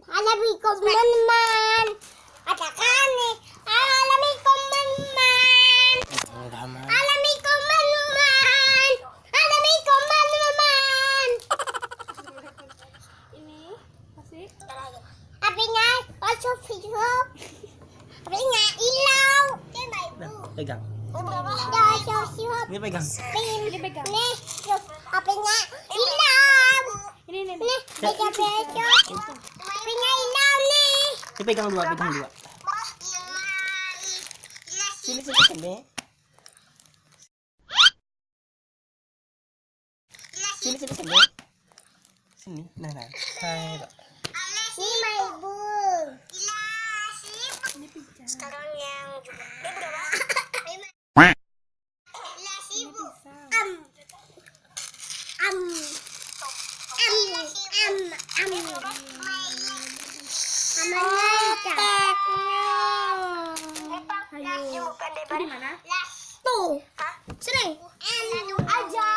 Assalamualaikum teman-teman. Katakan nih. Assalamualaikum teman-teman. Assalamualaikum teman-teman. Assalamualaikum teman-teman. Ini masih Apinya masuk video. Apinya hilau. Pegang. Ini Ini pegang. ini pegang. Nih, apinya hilau. Ini Nih, pegang. Apinya hilau nih. Ini pegang dua. Sini sini. Sini. Sini. Nah. Hai, Pak. Ini mah ibu. ini pijar. Sekarang yang juga. Ini berapa? Ini bisa. Ayo. Itu di mana? Tuh. Sini. Aja.